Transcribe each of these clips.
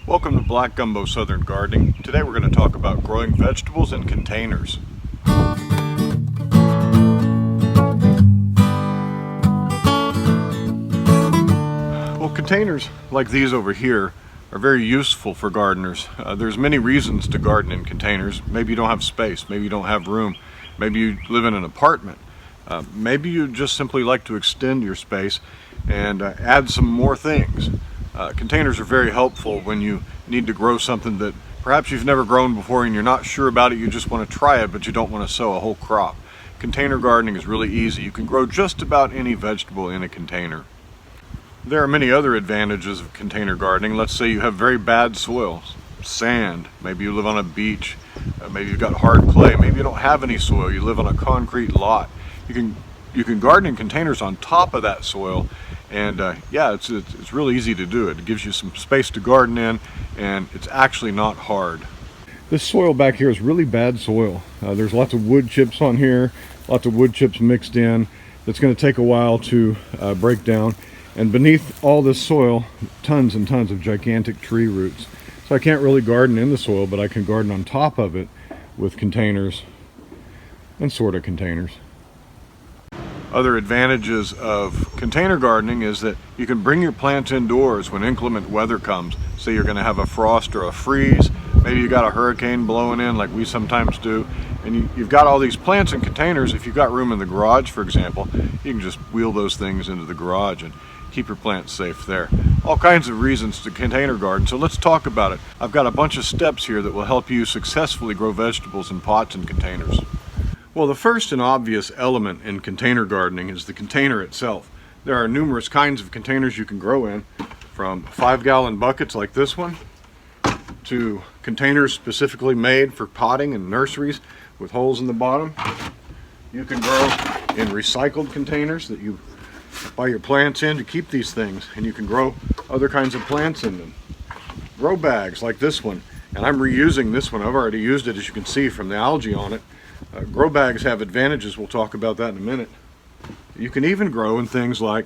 Welcome to Black Gumbo Southern Gardening. Today we're going to talk about growing vegetables in containers. Well, containers like these over here are very useful for gardeners. There's many reasons to garden in containers. Maybe you don't have space, maybe you don't have room, maybe you live in an apartment. Maybe you just simply like to extend your space and add some more things. Containers are very helpful when you need to grow something that perhaps you've never grown before and you're not sure about it, you just want to try it, but you don't want to sow a whole crop. Container gardening is really easy. You can grow just about any vegetable in a container. There are many other advantages of container gardening. Let's say you have very bad soil, sand, maybe you live on a beach, maybe you've got hard clay, maybe you don't have any soil, you live on a concrete lot. You can garden in containers on top of that soil, and yeah, it's really easy to do it. It gives you some space to garden in, and it's actually not hard. This soil back here is really bad soil. There's lots of wood chips on here, lots of wood chips mixed in. That's going to take a while to break down. And beneath all this soil, tons and tons of gigantic tree roots. So I can't really garden in the soil, but I can garden on top of it with containers and sort of containers. Other advantages of container gardening is that you can bring your plants indoors when inclement weather comes. Say you're going to have a frost or a freeze, maybe you got a hurricane blowing in like we sometimes do, and you've got all these plants in containers. If you've got room in the garage, for example, you can just wheel those things into the garage and keep your plants safe there. All kinds of reasons to container garden, so let's talk about it. I've got a bunch of steps here that will help you successfully grow vegetables in pots and containers. Well, the first and obvious element in container gardening is the container itself. There are numerous kinds of containers you can grow in, from 5-gallon buckets like this one to containers specifically made for potting in nurseries with holes in the bottom. You can grow in recycled containers that you buy your plants in to keep these things, and you can grow other kinds of plants in them. Grow bags like this one, and I'm reusing this one. I've already used it, as you can see from the algae on it. Grow bags have advantages. We'll talk about that in a minute. You can even grow in things like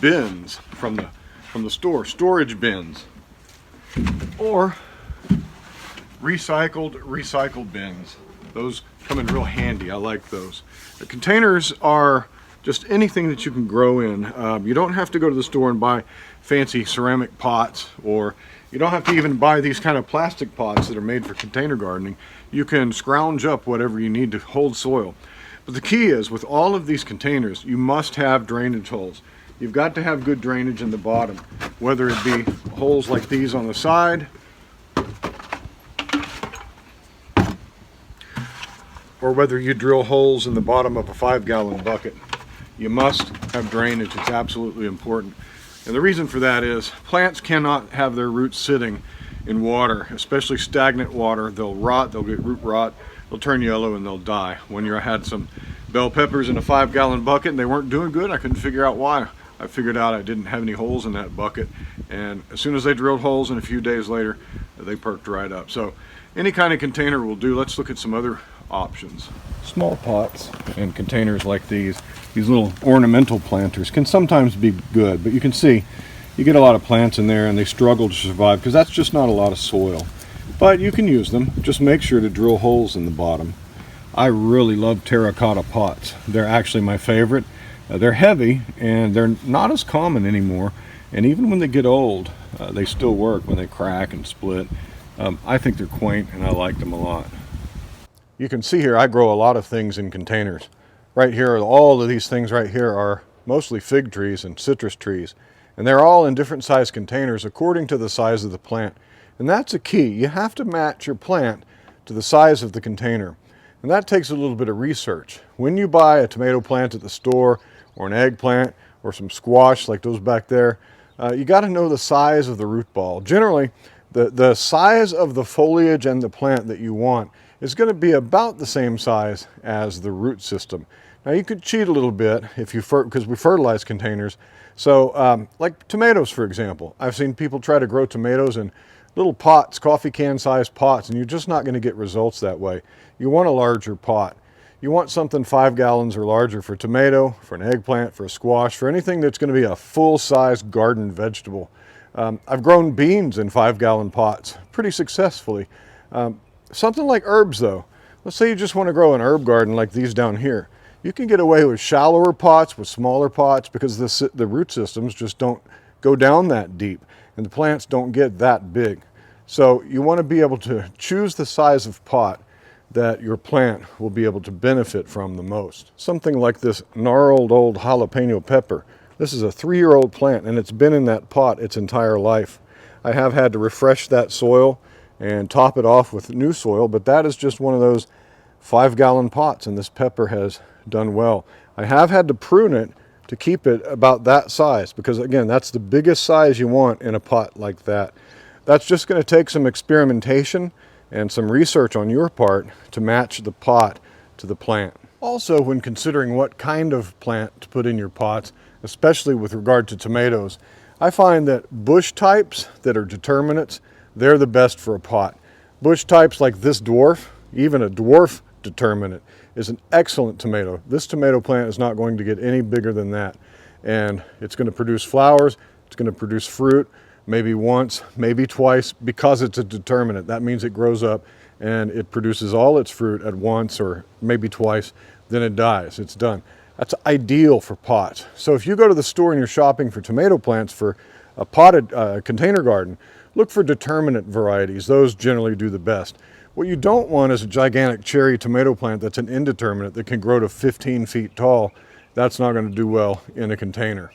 bins from the store, storage bins, or recycled bins. Those come in real handy. I like those. The containers are just anything that you can grow in. You don't have to go to the store and buy fancy ceramic pots, or you don't have to even buy these kind of plastic pots that are made for container gardening. You can scrounge up whatever you need to hold soil. But the key is, with all of these containers, you must have drainage holes. You've got to have good drainage in the bottom, whether it be holes like these on the side, or whether you drill holes in the bottom of a 5-gallon bucket. You must have drainage. It's absolutely important. And the reason for that is plants cannot have their roots sitting in water, especially stagnant water. They'll rot, they'll get root rot, they'll turn yellow, and they'll die. One year I had some bell peppers in a 5-gallon bucket and they weren't doing good. I couldn't figure out why. I figured out I didn't have any holes in that bucket, and as soon as they drilled holes, and a few days later they perked right up. So any kind of container will do. Let's look at some other options. Small pots and containers like these little ornamental planters can sometimes be good, but you can see you get a lot of plants in there and they struggle to survive because that's just not a lot of soil. But you can use them. Just make sure to drill holes in the bottom. I really love terracotta pots. They're actually my favorite. They're heavy and they're not as common anymore, and even when they get old, they still work when they crack and split. I think they're quaint and I like them a lot. You can see here I grow a lot of things in containers. Right here, all of these things right here are mostly fig trees and citrus trees, and they're all in different size containers according to the size of the plant. And that's a key. You have to match your plant to the size of the container, and that takes a little bit of research. When you buy a tomato plant at the store, or an eggplant, or some squash like those back there, you got to know the size of the root ball. Generally, the size of the foliage and the plant that you want is going to be about the same size as the root system. Now you could cheat a little bit if you, because we fertilize containers. So like tomatoes, for example, I've seen people try to grow tomatoes in little pots, coffee can sized pots, and you're just not going to get results that way. You want a larger pot. You want something 5 gallons or larger for tomato, for an eggplant, for a squash, for anything that's going to be a full-size garden vegetable. I've grown beans in 5-gallon pots pretty successfully. Something like herbs though. Let's say you just want to grow an herb garden like these down here. You can get away with shallower pots, with smaller pots, because the root systems just don't go down that deep and the plants don't get that big. So you want to be able to choose the size of pot that your plant will be able to benefit from the most. Something like this gnarled old jalapeno pepper. This is a 3-year-old plant and it's been in that pot its entire life. I have had to refresh that soil and top it off with new soil, but that is just one of those 5-gallon pots, and this pepper has done well. I have had to prune it to keep it about that size, because again, that's the biggest size you want in a pot like that. That's just going to take some experimentation and some research on your part to match the pot to the plant. Also, when considering what kind of plant to put in your pots, especially with regard to tomatoes, I find that bush types that are determinates, they're the best for a pot. Bush types like this dwarf, even a dwarf determinate, is an excellent tomato. This tomato plant is not going to get any bigger than that. And it's going to produce flowers, it's going to produce fruit, maybe once, maybe twice, because it's a determinate. That means it grows up and it produces all its fruit at once or maybe twice, then it dies, it's done. That's ideal for pots. So if you go to the store and you're shopping for tomato plants for a potted container garden, look for determinate varieties. Those generally do the best. What you don't want is a gigantic cherry tomato plant that's an indeterminate that can grow to 15 feet tall. That's not going to do well in a container.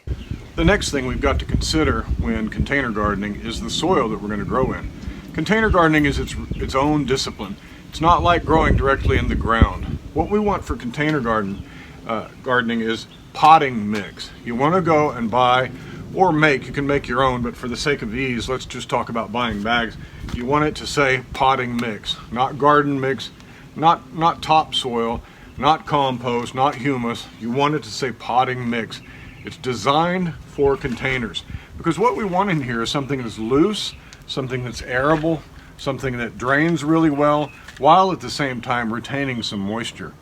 The next thing we've got to consider when container gardening is the soil that we're going to grow in. Container gardening is its own discipline. It's not like growing directly in the ground. What we want for container gardening is potting mix. You want to go and buy or make, you can make your own, but for the sake of ease, let's just talk about buying bags. You want it to say potting mix, not garden mix, not topsoil, not compost, not humus. You want it to say potting mix. It's designed for containers, because what we want in here is something that's loose, something that's arable, something that drains really well, while at the same time retaining some moisture.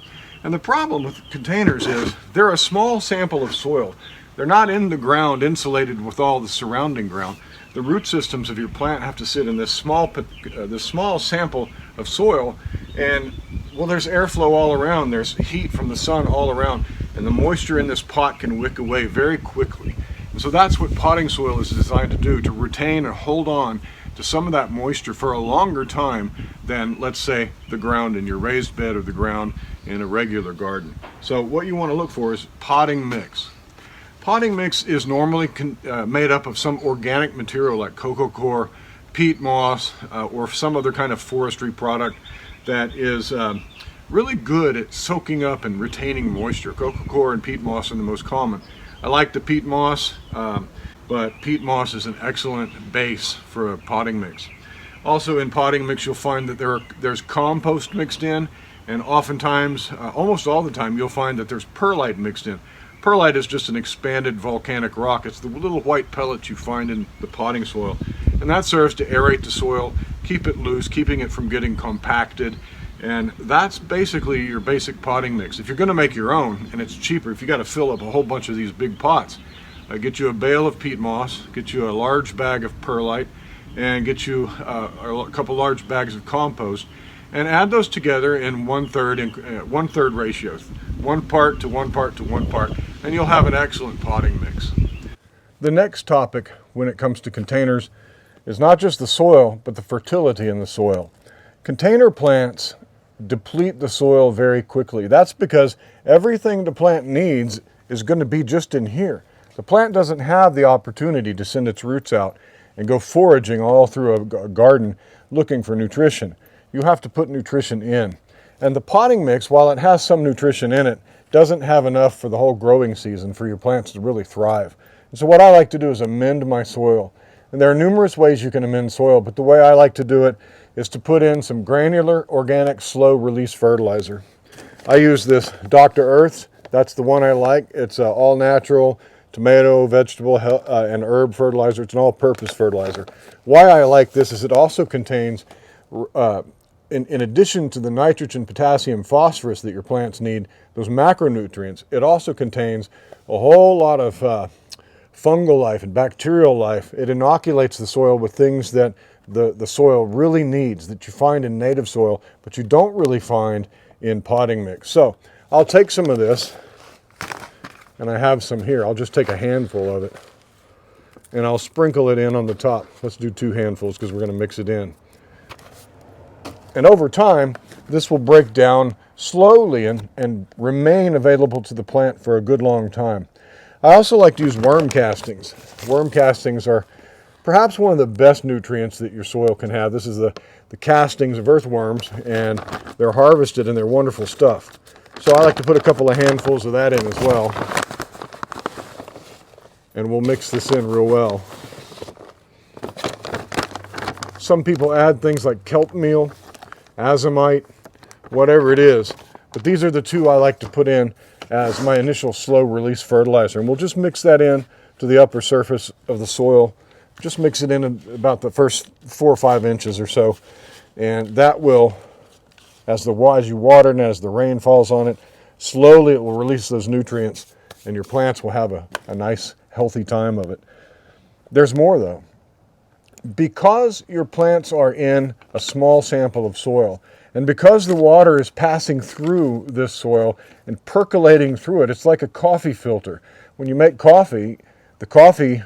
And the problem with containers is they're a small sample of soil. They're not in the ground insulated with all the surrounding ground. The root systems of your plant have to sit in this small sample of soil, and well, there's airflow all around, there's heat from the sun all around, and the moisture in this pot can wick away very quickly. And so that's what potting soil is designed to do, to retain and hold on to some of that moisture for a longer time than, let's say, the ground in your raised bed or the ground in a regular garden. So what you want to look for is potting mix. Potting mix is normally made up of some organic material like coco coir, peat moss, or some other kind of forestry product that is really good at soaking up and retaining moisture. Coco coir and peat moss are the most common. I like the peat moss, but peat moss is an excellent base for a potting mix. Also in potting mix, you'll find that there's compost mixed in, and oftentimes, almost all the time, you'll find that there's perlite mixed in. Perlite is just an expanded volcanic rock. It's the little white pellets you find in the potting soil, and that serves to aerate the soil, keep it loose, keeping it from getting compacted. And that's basically your basic potting mix. If you're going to make your own, and it's cheaper, if you got to fill up a whole bunch of these big pots, get you a bale of peat moss, get you a large bag of perlite, and get you a couple large bags of compost, and add those together in 1/3 ratios, 1 part to 1 part to 1 part, and you'll have an excellent potting mix. The next topic when it comes to containers is not just the soil, but the fertility in the soil. Container plants deplete the soil very quickly. That's because everything the plant needs is going to be just in here. The plant doesn't have the opportunity to send its roots out and go foraging all through a garden looking for nutrition. You have to put nutrition in. And the potting mix, while it has some nutrition in it, doesn't have enough for the whole growing season for your plants to really thrive. And so what I like to do is amend my soil. And there are numerous ways you can amend soil, but the way I like to do it is to put in some granular, organic, slow-release fertilizer. I use this Dr. Earth's. That's the one I like. It's all-natural tomato, vegetable, and herb fertilizer. It's an all-purpose fertilizer. Why I like this is it also contains, in addition to the nitrogen, potassium, phosphorus that your plants need, those macronutrients, it also contains a whole lot of fungal life and bacterial life. It inoculates the soil with things that the soil really needs, that you find in native soil, but you don't really find in potting mix. So I'll take some of this, and I have some here. I'll just take a handful of it, and I'll sprinkle it in on the top. Let's do 2 handfuls because we're going to mix it in. And over time, this will break down slowly and remain available to the plant for a good long time. I also like to use worm castings. Worm castings are perhaps one of the best nutrients that your soil can have. This is the castings of earthworms, and they're harvested and they're wonderful stuff. So I like to put a couple of handfuls of that in as well. And we'll mix this in real well. Some people add things like kelp meal, azomite, whatever it is. But these are the 2 I like to put in as my initial slow release fertilizer. And we'll just mix that in to the upper surface of the soil. Just mix it in about the first 4 or 5 inches or so. And that will, as you water and as the rain falls on it, slowly it will release those nutrients and your plants will have a nice healthy time of it. There's more though. Because your plants are in a small sample of soil, and because the water is passing through this soil and percolating through it, it's like a coffee filter. When you make coffee, the coffee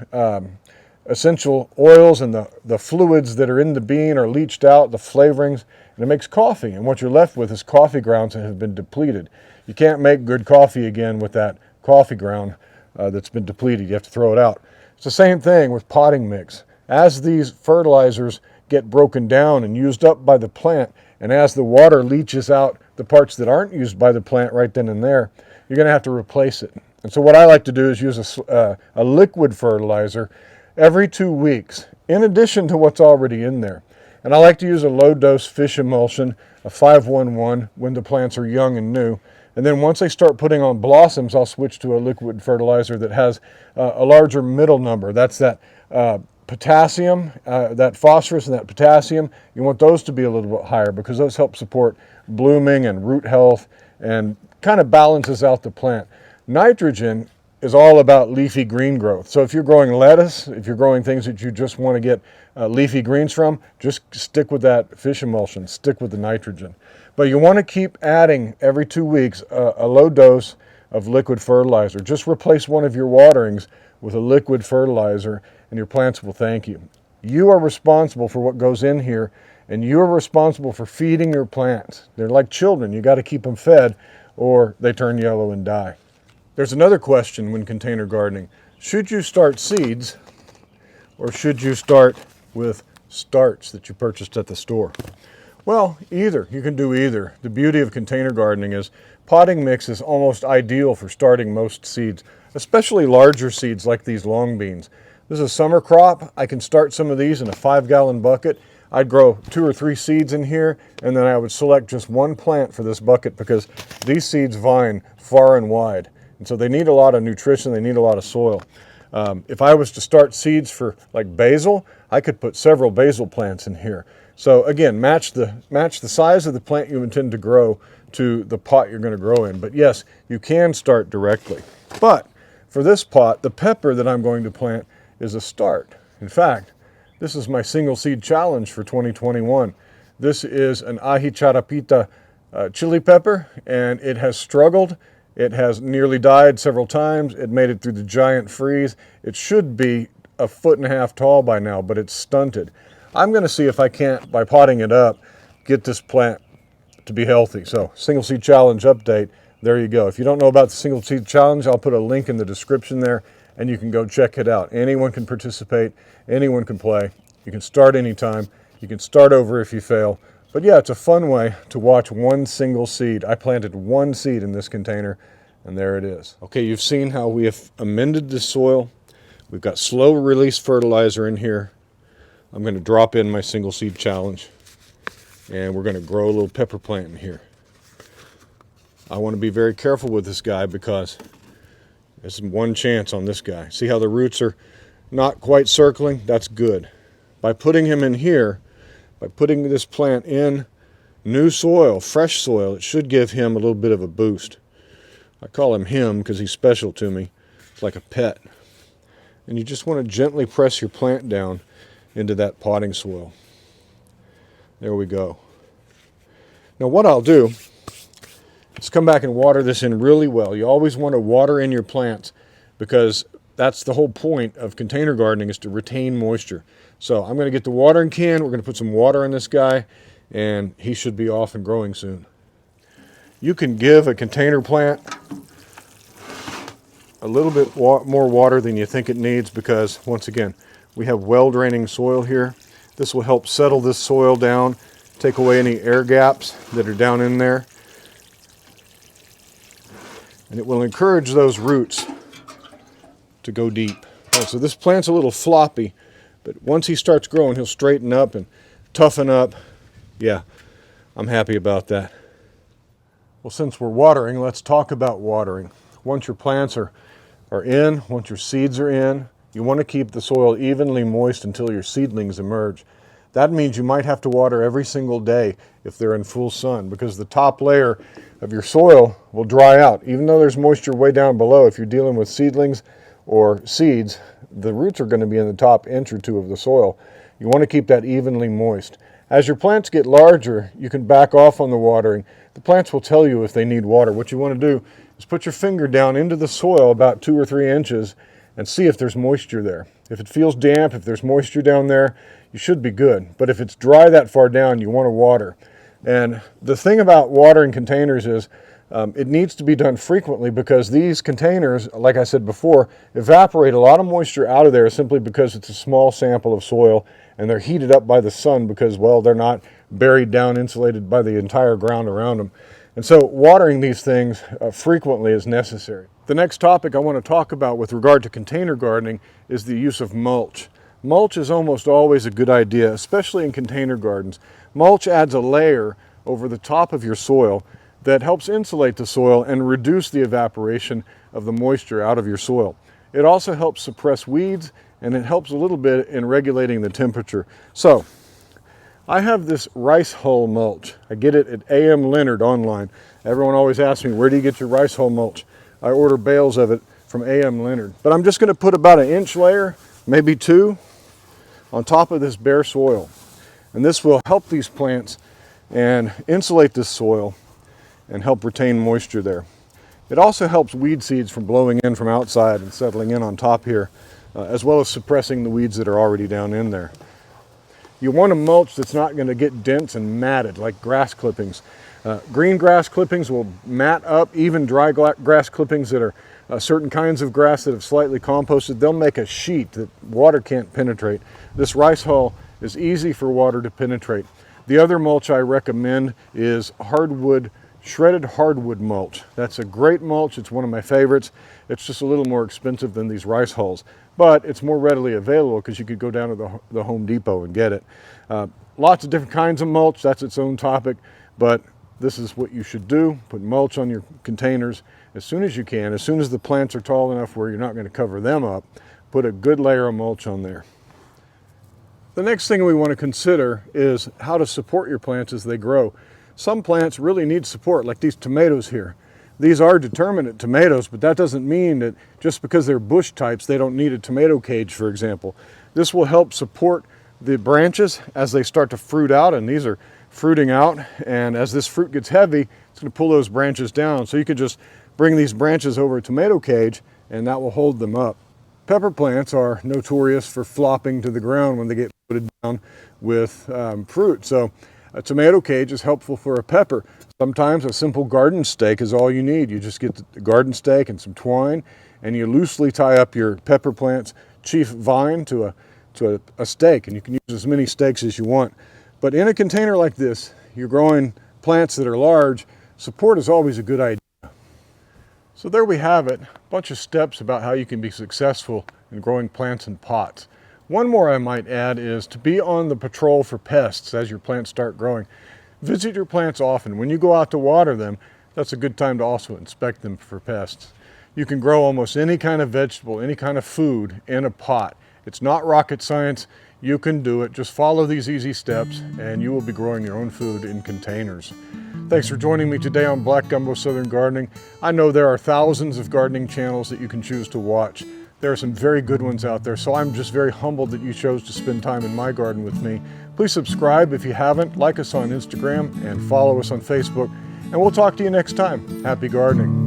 essential oils and the fluids that are in the bean are leached out, the flavorings, and it makes coffee. And what you're left with is coffee grounds that have been depleted. You can't make good coffee again with that coffee ground that's been depleted. You have to throw it out. It's the same thing with potting mix. As these fertilizers get broken down and used up by the plant, and as the water leaches out the parts that aren't used by the plant right then and there, you're going to have to replace it. And so what I like to do is use a liquid fertilizer every 2 weeks, in addition to what's already in there. And I like to use a low-dose fish emulsion, a 511, when the plants are young and new. And then once they start putting on blossoms, I'll switch to a liquid fertilizer that has a larger middle number. That's that potassium, that phosphorus and that potassium. You want those to be a little bit higher because those help support blooming and root health and kind of balances out the plant. Nitrogen is all about leafy green growth. So if you're growing lettuce, if you're growing things that you just want to get leafy greens from, just stick with that fish emulsion, stick with the nitrogen. But you want to keep adding every 2 weeks a low dose of liquid fertilizer. Just replace one of your waterings with a liquid fertilizer and your plants will thank you. You are responsible for what goes in here, and you're responsible for feeding your plants. They're like children. You got to keep them fed or they turn yellow and die. There's another question when container gardening. Should you start seeds or should you start with starts that you purchased at the store? Well, either. You can do either. The beauty of container gardening is potting mix is almost ideal for starting most seeds, especially larger seeds like these long beans. This is a summer crop. I can start some of these in a 5-gallon bucket. I'd grow 2 or 3 seeds in here, and then I would select just one plant for this bucket because these seeds vine far and wide. And so they need a lot of nutrition, they need a lot of soil. If I was to start seeds for like basil, I could put several basil plants in here. So again, match the size of the plant you intend to grow to the pot you're going to grow in. But yes, you can start directly. But for this pot, the pepper that I'm going to plant is a start. In fact, this is my single seed challenge for 2021. This is an ají charapita chili pepper, and it has struggled. It has nearly died several times. It made it through the giant freeze. It should be 1.5 feet tall by now, but it's stunted. I'm going to see if I can't, by potting it up, get this plant to be healthy. So, single seed challenge update. There you go. If you don't know about the single seed challenge, I'll put a link in the description there, and you can go check it out. Anyone can participate. Anyone can play. You can start anytime. You can start over if you fail. But yeah, it's a fun way to watch one single seed. I planted one seed in this container, and there it is. Okay, you've seen how we have amended the soil. We've got slow release fertilizer in here. I'm going to drop in my single seed challenge, and we're going to grow a little pepper plant in here. I want to be very careful with this guy because there's one chance on this guy. See how the roots are not quite circling? That's good. By putting him in here, by putting this plant in new soil, fresh soil, it should give him a little bit of a boost. I call him because he's special to me. It's like a pet. and you just want to gently press your plant down into that potting soil. There we go. Now what I'll do is come back and water this in really well. You always want to water in your plants because that's the whole point of container gardening, is to retain moisture. So I'm going to get the watering can, we're going to put some water in this guy, and he should be off and growing soon. You can give a container plant a little bit more water than you think it needs because, once again, we have well-draining soil here. This will help settle this soil down, take away any air gaps that are down in there, and it will encourage those roots to go deep. Right, so this plant's a little floppy, but once he starts growing, he'll straighten up and toughen up. Yeah, I'm happy about that. Well, since we're watering, let's talk about watering. Once your plants are in, once your seeds are in, you want to keep the soil evenly moist until your seedlings emerge. That means you might have to water every single day if they're in full sun, because the top layer of your soil will dry out. Even though there's moisture way down below, if you're dealing with seedlings or seeds, the roots are going to be in the top inch or two of the soil. You want to keep that evenly moist. As your plants get larger, you can back off on the watering. The plants will tell you if they need water. What you want to do is put your finger down into the soil about 2 or 3 inches and see if there's moisture there. If it feels damp, if there's moisture down there, you should be good. But if it's dry that far down, you want to water. And the thing about watering containers is it needs to be done frequently, because these containers, like I said before, evaporate a lot of moisture out of there simply because it's a small sample of soil and they're heated up by the sun because, well, they're not buried down, insulated by the entire ground around them. And so watering these things frequently is necessary. The next topic I want to talk about with regard to container gardening is the use of mulch. Mulch is almost always a good idea, especially in container gardens. Mulch adds a layer over the top of your soil that helps insulate the soil and reduce the evaporation of the moisture out of your soil. It also helps suppress weeds, and it helps a little bit in regulating the temperature. So, I have this rice hull mulch. I get it at A.M. Leonard online. Everyone always asks me, where do you get your rice hull mulch? I order bales of it from A.M. Leonard. But I'm just going to put about an inch layer, maybe 2, on top of this bare soil. And this will help these plants and insulate this soil and help retain moisture there. It also helps weed seeds from blowing in from outside and settling in on top here, as well as suppressing the weeds that are already down in there. You want a mulch that's not going to get dense and matted like grass clippings. Green grass clippings will mat up. Even dry grass clippings that are certain kinds of grass that have slightly composted, they'll make a sheet that water can't penetrate. This rice hull is easy for water to penetrate. The other mulch I recommend is shredded hardwood mulch. That's a great mulch. It's one of my favorites. It's just a little more expensive than these rice hulls, but it's more readily available because you could go down to the Home Depot and get it. Lots of different kinds of mulch. That's its own topic, but this is what you should do. Put mulch on your containers as soon as you can. As soon as the plants are tall enough where you're not going to cover them up, put a good layer of mulch on there. The next thing we want to consider is how to support your plants as they grow. Some plants really need support, like these tomatoes here. These are determinate tomatoes, but that doesn't mean that just because they're bush types, they don't need a tomato cage, for example. This will help support the branches as they start to fruit out, and these are fruiting out, and as this fruit gets heavy, it's going to pull those branches down. So you could just bring these branches over a tomato cage, and that will hold them up. Pepper plants are notorious for flopping to the ground when they get put down with fruit. So a tomato cage is helpful for a pepper. Sometimes a simple garden stake is all you need. You just get the garden stake and some twine, and you loosely tie up your pepper plant's chief vine to a stake, and you can use as many stakes as you want. But in a container like this, you're growing plants that are large, support is always a good idea. So there we have it, a bunch of steps about how you can be successful in growing plants in pots. One more I might add is to be on the patrol for pests as your plants start growing. Visit your plants often. When you go out to water them, that's a good time to also inspect them for pests. You can grow almost any kind of vegetable, any kind of food in a pot. It's not rocket science. You can do it. Just follow these easy steps and you will be growing your own food in containers. Thanks for joining me today on Black Gumbo Southern Gardening. I know there are thousands of gardening channels that you can choose to watch. There are some very good ones out there, so I'm just very humbled that you chose to spend time in my garden with me. Please subscribe if you haven't, like us on Instagram, and follow us on Facebook. And we'll talk to you next time. Happy gardening.